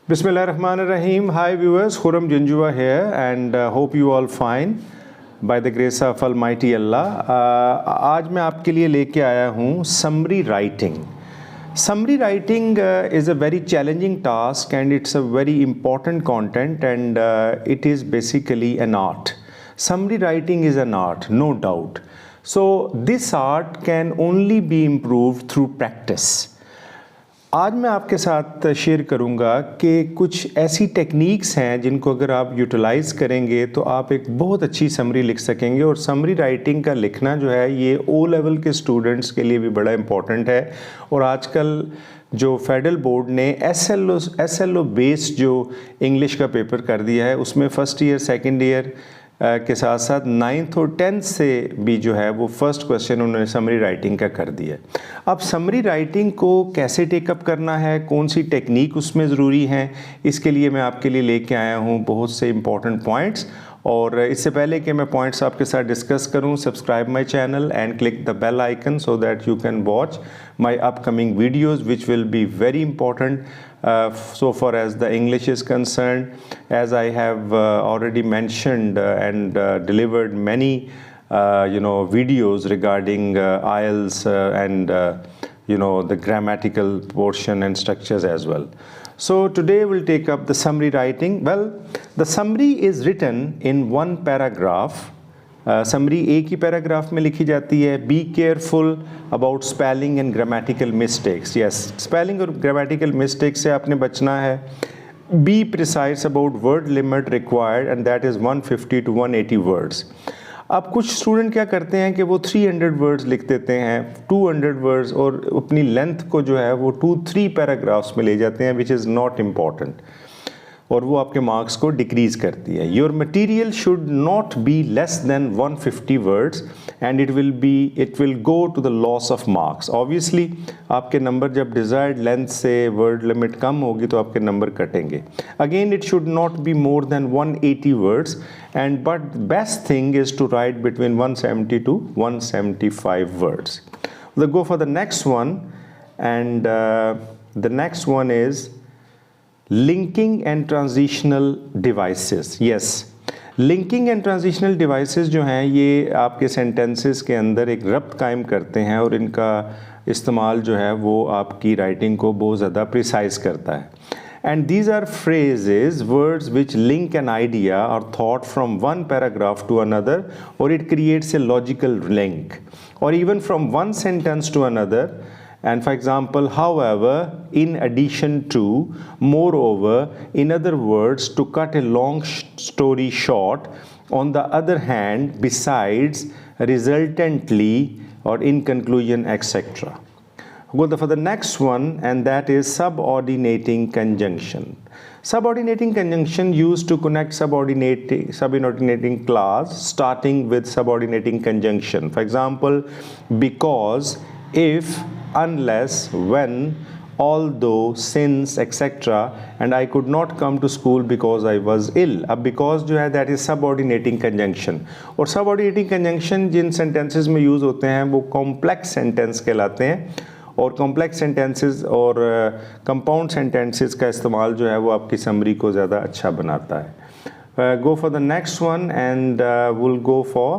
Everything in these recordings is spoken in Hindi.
Bismillahirrahmanirrahim. Hi viewers, Khurram Junjua here and hope you all fine by the grace of Almighty Allah. आज मैं आपके लिए लेके आया हूँ summary writing. Summary writing is a very challenging task and it's a very important content and it is basically an art. Summary writing is an art, no doubt. So this art can only be improved through practice. आज मैं आपके साथ शेयर करूंगा कि कुछ ऐसी टेक्निक्स हैं जिनको अगर आप यूटिलाइज़ करेंगे तो आप एक बहुत अच्छी समरी लिख सकेंगे। और समरी राइटिंग का लिखना जो है ये ओ लेवल के स्टूडेंट्स के लिए भी बड़ा इम्पॉर्टेंट है। और आजकल जो फेडरल बोर्ड ने एस एल ओ बेस्ड जो इंग्लिश का पेपर कर दिया है उसमें फ़र्स्ट ईयर सेकेंड ईयर के साथ साथ 9th और 10th से भी जो है वो फर्स्ट क्वेश्चन उन्होंने समरी राइटिंग का कर दिया। अब समरी राइटिंग को कैसे टेकअप करना है, कौन सी टेक्निक उसमें ज़रूरी है, इसके लिए मैं आपके लिए लेके आया हूँ बहुत से इम्पॉर्टेंट पॉइंट्स। और इससे पहले कि मैं पॉइंट्स आपके साथ डिस्कस करूं, subscribe my channel and click the bell icon so that you can watch my upcoming videos which will be very important so far as the English is concerned, as I have already mentioned and delivered many videos regarding IELTS and the grammatical portion and structures as well. So today we'll take up the summary writing. Well, the summary is written in one paragraph. Summary एक ही पैराग्राफ में लिखी जाती है। Be careful about spelling and grammatical mistakes. Yes, spelling और ग्रामेटिकल मिस्टेक से आपने बचना है। Be precise about word limit required and that is 150 to 180 words. अब कुछ स्टूडेंट क्या करते हैं कि वो 300 वर्ड्स लिख देते हैं, 200 वर्ड्स, और अपनी लेंथ को जो है वो 2-3 पैराग्राफ्स में ले जाते हैं विच इज़ नॉट इम्पॉर्टेंट, और वो आपके मार्क्स को डिक्रीज़ करती है। Your material should not be less than 150 words and it will go to the loss of marks. Obviously आपके नंबर जब डिज़ायर्ड लेंथ से वर्ड लिमिट कम होगी तो आपके नंबर कटेंगे। Again it should not be more than 180 words and but best thing is to write between 170 to 175 words. Go for the next one and the next one is linking and transitional devices. Yes, linking and transitional devices जो हैं ये आपके सेंटेंसेस के अंदर एक रब्त कायम करते हैं और इनका इस्तेमाल जो है वो आपकी राइटिंग को बहुत ज़्यादा प्रिसाइज करता है। And these are phrases, words which link an idea और thought from one paragraph to another, और it creates a logical link, और even from one sentence to another. And for example, however, in addition to, moreover, in other words, to cut a long story short, on the other hand, besides, resultantly, or in conclusion, etc. Go for the next one, and that is subordinating conjunction. Subordinating conjunction used to connect subordinating clause starting with subordinating conjunction. For example, because, if, unless, when, although, since, etc. and I could not come to school because I was ill. अब because जो है that is subordinating conjunction, और subordinating conjunction जिन sentences में use होते हैं वो complex sentence कहलाते हैं, और complex sentences और compound sentences का इस्तेमाल जो है वो आपकी summary को ज़्यादा अच्छा बनाता है। Go for the next one and we'll go for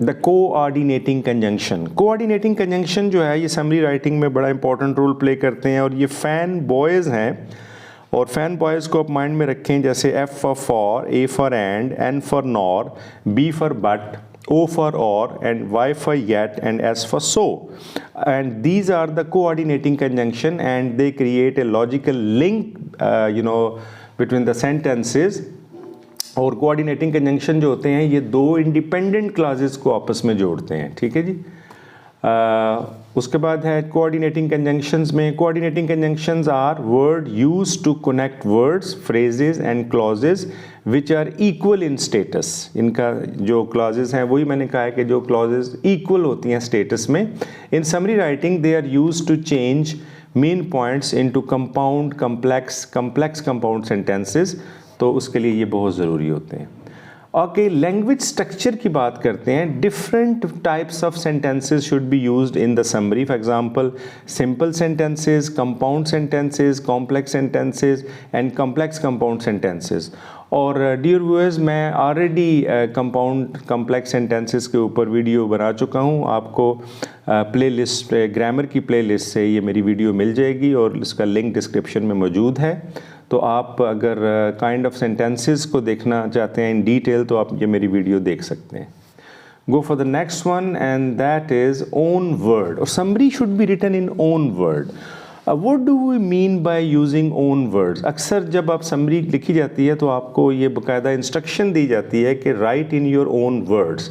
the coordinating conjunction. Coordinating conjunction जो है ये समरी राइटिंग में बड़ा इंपॉर्टेंट रोल प्ले करते हैं, और ये फैन बॉयज़ हैं, और फैन बॉयज़ को आप माइंड में रखें, जैसे F for, A for and, N for nor, B for but, O for or, and Y for yet, and S for so. And these are the coordinating conjunction and they create a logical link between the sentences. और कोऑर्डिनेटिंग कंजंक्शन जो होते हैं ये दो इंडिपेंडेंट क्लासेस को आपस में जोड़ते हैं, ठीक है जी। उसके बाद है कोऑर्डिनेटिंग कंजंक्शंस में, coordinating conjunctions are word used to connect words, phrases and clauses which are equal in status. इनका जो क्लॉजेस हैं वही मैंने कहा है कि जो क्लॉजेस इक्वल होती हैं स्टेटस में। In summary writing they are used to change main points into compound complex compound sentences, तो उसके लिए ये बहुत ज़रूरी होते हैं। ओके, लैंग्वेज स्ट्रक्चर की बात करते हैं। Different types of sentences should be used in the summary. For example simple sentences, compound sentences, complex sentences and complex compound sentences. और डियर व्यूअर्स, मैं ऑलरेडी कंपाउंड कॉम्प्लेक्स सेंटेंसेस के ऊपर वीडियो बना चुका हूँ। आपको प्लेलिस्ट, ग्रामर की प्लेलिस्ट से ये मेरी वीडियो मिल जाएगी और इसका लिंक डिस्क्रिप्शन में मौजूद है। तो आप अगर काइंड ऑफ सेंटेंसेस को देखना चाहते हैं इन डिटेल तो आप ये मेरी वीडियो देख सकते हैं। Go for the next one and that is own word. और summary should be written in own word. What do we mean by using own words? अक्सर जब आप समरी लिखी जाती है तो आपको ये बाकायदा इंस्ट्रक्शन दी जाती है कि right in your own words.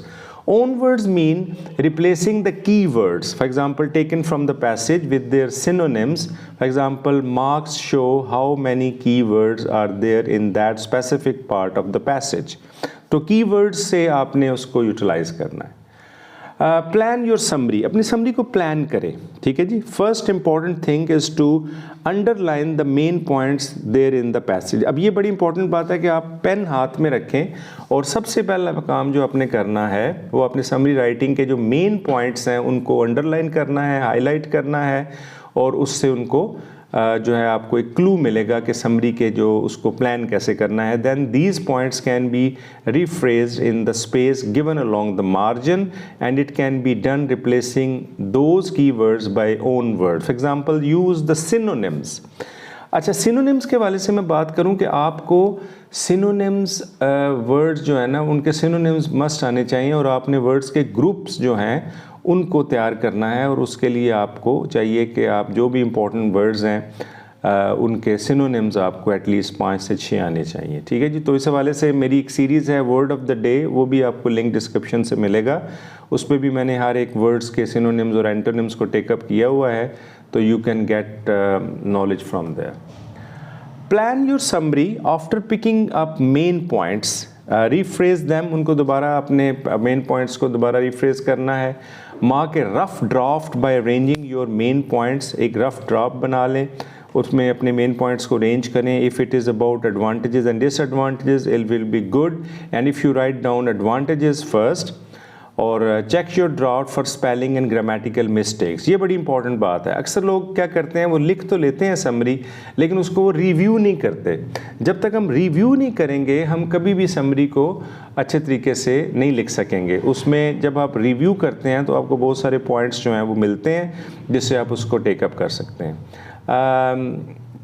Own words mean replacing the key words, for example, taken from the passage with their synonyms. For example, marks show how many keywords are there in that specific part of the passage. तो keywords से आपने उसको utilize करना है। प्लान योर समरी, अपनी समरी को प्लान करें, ठीक है जी। First important thing is to underline the main points there in the passage. अब ये बड़ी इंपॉर्टेंट बात है कि आप पेन हाथ में रखें और सबसे पहला काम जो आपने करना है वो अपनी समरी राइटिंग के जो मेन पॉइंट्स हैं उनको अंडरलाइन करना है, हाईलाइट करना है और उससे उनको जो है आपको एक क्लू मिलेगा कि समरी के जो उसको प्लान कैसे करना है। Then these points can be rephrased in the space given along the margin and it can be done replacing those keywords by own word. For example, use the synonyms. अच्छा, सिनोनिम्स के वाले से मैं बात करूं कि आपको सिनोनिम्स वर्ड्स जो है ना उनके सिनोनिम्स मस्ट आने चाहिए और आपने वर्ड्स के ग्रुप्स जो हैं उनको तैयार करना है और उसके लिए आपको चाहिए कि आप जो भी इम्पोर्टेंट वर्ड्स हैं उनके सिनोनिम्स आपको एटलीस्ट 5 से 6 आने चाहिए, ठीक है जी। तो इस हवाले से मेरी एक सीरीज़ है वर्ड ऑफ द डे, वो भी आपको लिंक डिस्क्रिप्शन से मिलेगा। उस पर भी मैंने हर एक वर्ड्स के सिनोनिम्स और एंटोनिम्स को टेकअप किया हुआ है, तो you can get knowledge from there. Plan your summary after picking up main points, rephrase them, उनको दोबारा अपने मेन पॉइंट्स को दोबारा रिफ्रेज करना है। Mark a rough draft by arranging your main points, एक रफ ड्राफ्ट बना लें, उसमें अपने मेन पॉइंट्स को अरेंज करें। If it is about advantages and disadvantages it will be good, and if you write down advantages first और check your draft for spelling and grammatical mistakes. ये बड़ी इंपॉर्टेंट बात है। अक्सर लोग क्या करते हैं, वो लिख तो लेते हैं समरी लेकिन उसको वो रिव्यू नहीं करते। जब तक हम रिव्यू नहीं करेंगे हम कभी भी समरी को अच्छे तरीके से नहीं लिख सकेंगे। उसमें जब आप रिव्यू करते हैं तो आपको बहुत सारे पॉइंट्स जो हैं वो मिलते हैं जिससे आप उसको टेकअप कर सकते हैं।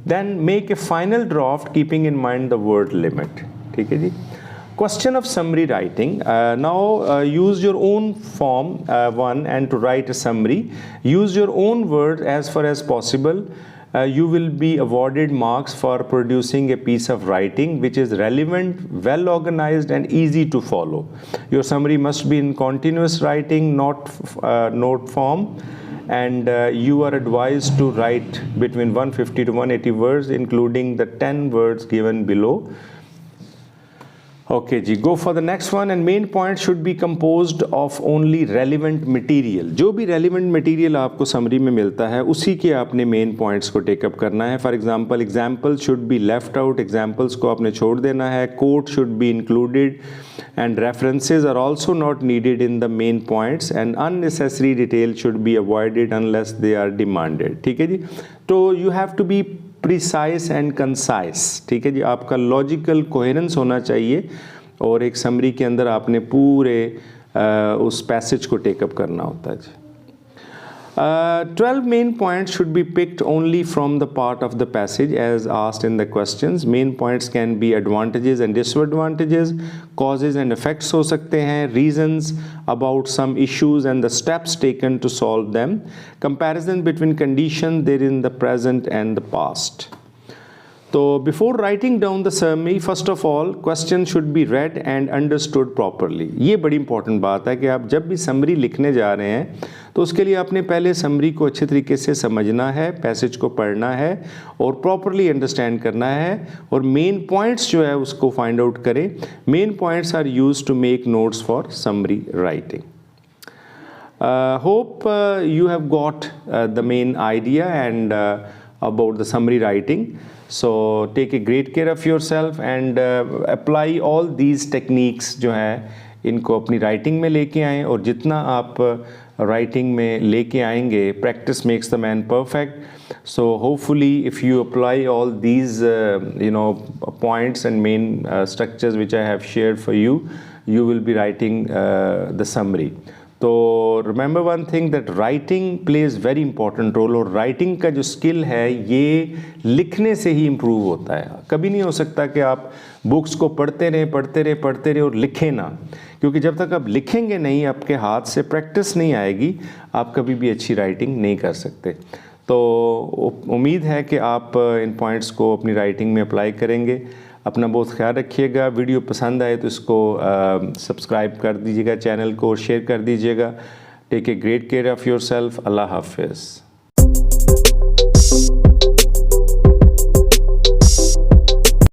Then make a final draft keeping in mind the word limit, ठीक है जी। Question of summary writing. Now use your own form one and to write a summary. Use your own words as far as possible. You will be awarded marks for producing a piece of writing which is relevant, well organized and easy to follow. Your summary must be in continuous writing, not note form. And you are advised to write between 150 to 180 words including the 10 words given below. Okay जी, go for the next one. And main point should be composed of only relevant material. जो भी रेलिवेंट मटेरियल आपको समरी में मिलता है उसी के आपने मेन पॉइंट्स को टेकअप करना है। For example, examples should be left out, examples को आपने छोड़ देना है। Quote should be included and references are also not needed in the main points and unnecessary detail should be avoided unless they are demanded, ठीक है जी। तो you have to be precise and concise, ठीक है जी। आपका लॉजिकल कोहेरेंस होना चाहिए और एक समरी के अंदर आपने पूरे उस पैसेज को टेकअप करना होता है जी। 12 main points should be picked only from the part of the passage as asked in the questions. Main points can be advantages and disadvantages, causes and effects हो सकते हैं, reasons about some issues and the steps taken to solve them, comparison between conditions there in the present and the past. तो before writing down the summary first of all question should be red and understood properly. ये बड़ी इंपॉर्टेंट बात है कि आप जब भी समरी लिखने जा रहे हैं तो उसके लिए आपने पहले समरी को अच्छे तरीके से समझना है, पैसेज को पढ़ना है और प्रॉपरली अंडरस्टैंड करना है और मेन पॉइंट्स जो है उसको फाइंड आउट करें। Main points are used to make notes for summary writing. Hope you have got the main idea and about the summary writing. So take a great care of your self and apply all these techniques जो हैं इनको अपनी राइटिंग में लेके आएँ, और जितना आप राइटिंग में लेके आएंगे, practice makes the man perfect. So hopefully if you apply all these points and main structures which I have shared for you, you will be writing the summary. तो remember one thing that writing plays very important role, और राइटिंग का जो स्किल है ये लिखने से ही इम्प्रूव होता है. कभी नहीं हो सकता कि आप बुक्स को पढ़ते रहे और लिखें ना, क्योंकि जब तक आप लिखेंगे नहीं, आपके हाथ से प्रैक्टिस नहीं आएगी, आप कभी भी अच्छी राइटिंग नहीं कर सकते. तो उम्मीद है कि आप इन पॉइंट्स को अपनी राइटिंग में अप्लाई करेंगे. अपना बहुत ख्याल रखिएगा. वीडियो पसंद आए तो इसको सब्सक्राइब कर दीजिएगा, चैनल को शेयर कर दीजिएगा. Take a great care of your self. अल्लाह हाफिज़.